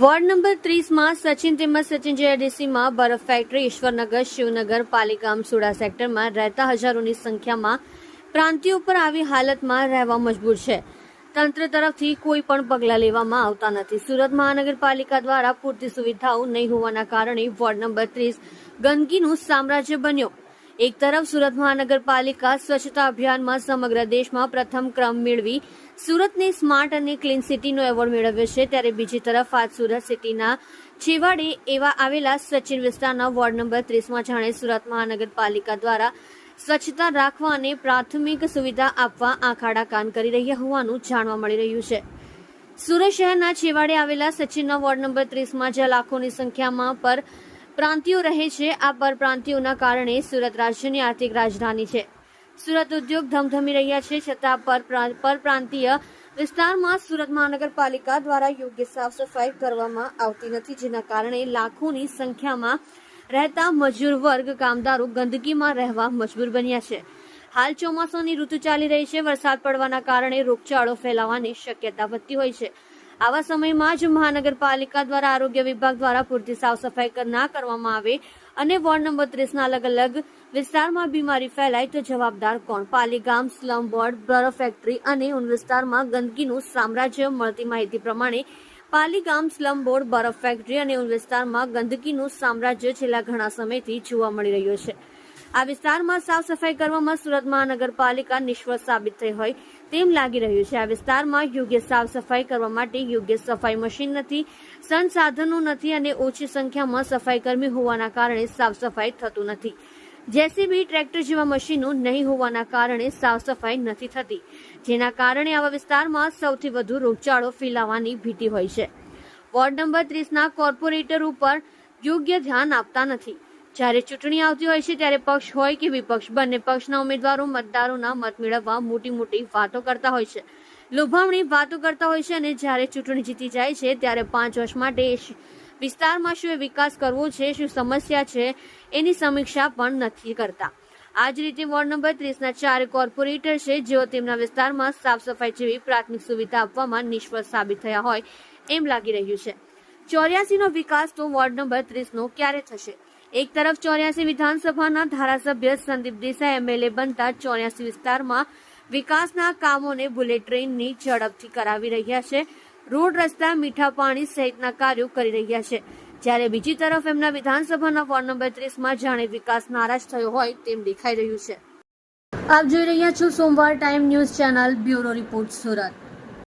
Ward number 30માં Sachin તેમજ સચિન જેઆઈડીસીમાં બરફ factory, Ishwarnagar, Shivnagar, Paligam, સુડા સેક્ટરમાં રહેતા હજારોની સંખ્યામાં પ્રાંતિયો પર આવી હાલતમાં રહેવા મજબૂર છે. તંત્ર તરફથી કોઈ પણ પગલાં લેવામાં આવતા નથી. સુરત મહાનગરપાલિકા દ્વારા પૂરતી સુવિધાઓ નહીં હોવાના કારણે વોર્ડ નંબર 30 ગંદકીનું સામ્રાજ્ય બન્યો. એક તરફ સુરત મહાનગરપાલિકા સ્વચ્છતા અભિયાનમાં સમગ્ર દેશમાં પ્રથમ ક્રમ મેળવી સુરતને સ્માર્ટ અને ક્લીન સિટીનો એવોર્ડ મેળવ્યો છે, ત્યારે બીજી તરફ આજ સુરત સિટીના છેવાડે એવા આવેલા સચિન વિસ્તારના વોર્ડ નંબર 30માં જાણે સુરત મહાનગરપાલિકા દ્વારા સ્વચ્છતા રાખવા અને પ્રાથમિક સુવિધા આપવા આંખાડા કાન કરી રહ્યા હોવાનું જાણવા મળી રહ્યું છે. સુરત શહેરના છેવાડે આવેલા સચિનના વોર્ડ નંબર 30માં જ્યાં લાખોની સંખ્યામાં પર પ્રાંતિયો રહે છે, આ પરપ્રાંતિયોના કારણે સુરત રાજ્યની આર્થિક રાજધાની છે. સુરત ઉદ્યોગ ધમધમી રહ્યા છે, છતાં પરપ્રાંતીય વિસ્તારમાં સુરત મહાનગરપાલિકા દ્વારા યોગ્ય સાફ સફાઈ કરવામાં આવતી નથી, જેના કારણે લાખોની સંખ્યામાં રહેતા મજૂર વર્ગ કામદારો ગંદકીમાં રહેવા મજબૂર બન્યા છે. હાલ ચોમાસાની ઋતુ ચાલી રહી છે. વરસાદ પડવાના કારણે રોગચાળો ફેલાવાની શક્યતા વધતી હોય છે. આવા સમયમાં જ મહાનગરપાલિકા દ્વારા આરોગ્ય વિભાગ દ્વારા પૂરતી સાફ સફાઈ ના કરવામાં આવે અને વોર્ડ નંબર 30ના અલગ અલગ વિસ્તારમાં બીમારી ફેલાય તો જવાબદાર કોણ? પાલીગામ, સ્લમ બોર્ડ, બરફ ફેક્ટરી અને ઉન વિસ્તારમાં ગંદકીનું સામ્રાજ્ય. મળતી માહિતી પ્રમાણે પાલીગામ, સ્લમ બોર્ડ, બરફ ફેક્ટરી અને ઉન વિસ્તારમાં ગંદકીનું સામ્રાજ્ય છેલ્લા ઘણા સમયથી જોવા મળી રહ્યો છે. આ વિસ્તારમાં સાફ સફાઈ કરવામાં સુરત મહાનગરપાલિકા નિષ્ફળ સાબિત થઈ હોય તેમ લાગી રહ્યું છે. આ વિસ્તારમાં યોગ્ય સાફ સફાઈ કરવા માટે યોગ્ય સફાઈ મશીન નથી, સંસાધનો નથી અને ઓછી સંખ્યામાં સફાઈ કર્મી હોવાના કારણે સાફ સફાઈ થતું નથી. જેસીબી, ટ્રેક્ટર જેવા મશીનો નહીં હોવાના કારણે સાફ સફાઈ નથી થતી, જેના કારણે આવા વિસ્તારમાં સૌથી વધુ રોગચાળો ફેલાવાની ભીતિ હોય છે. વોર્ડ નંબર 30ના કોર્પોરેટર ઉપર યોગ્ય ધ્યાન આપતા નથી. જ્યારે ચૂંટણી આવતી હોય છે ત્યારે પક્ષ હોય કે વિપક્ષ બંને પક્ષના ઉમેદવારો મતદારોના મત મેળવવા મોટી મોટી વાતો કરતા હોય છે, લોભામણી વાતો કરતા હોય છે અને જ્યારે ચૂંટણી જીતી જાય છે ત્યારે 5 વર્ષ માટે વિસ્તારમાં શું વિકાસ કરવો છે, શું સમસ્યા છે એની સમીક્ષા પણ નથી કરતા. આ જ રીતે વોર્ડ નંબર 30ના 4 કોર્પોરેટર છે જેઓ તેમના વિસ્તારમાં સાફ સફાઈ જેવી પ્રાથમિક સુવિધા આપવામાં નિષ્ફળ સાબિત થયા હોય એમ લાગી રહ્યું છે. 84નો વિકાસ તો વોર્ડ નંબર 30નો ક્યારે થશે? એક તરફ 84 વિધાનસભાના ધારાસભ્ય સંદીપ દેસાઈ એમએલએ બનતા 84 વિસ્તારમાં વિકાસના કામોને બુલેટ ટ્રેનની ઝડપથી કરાવી રહ્યા છે. રોડ, રસ્તા, મીઠા પાણી સહિતના કાર્યો કરી રહ્યા છે. જ્યારે બીજી તરફ એમના વિધાનસભાના વોર્ડ નંબર 30માં જાણે વિકાસ નારાજ થયો હોય તેમ દેખાઈ રહ્યું છે. આપ જોઈ રહ્યા છો સોમવાર time news channel, bureau report, Surat.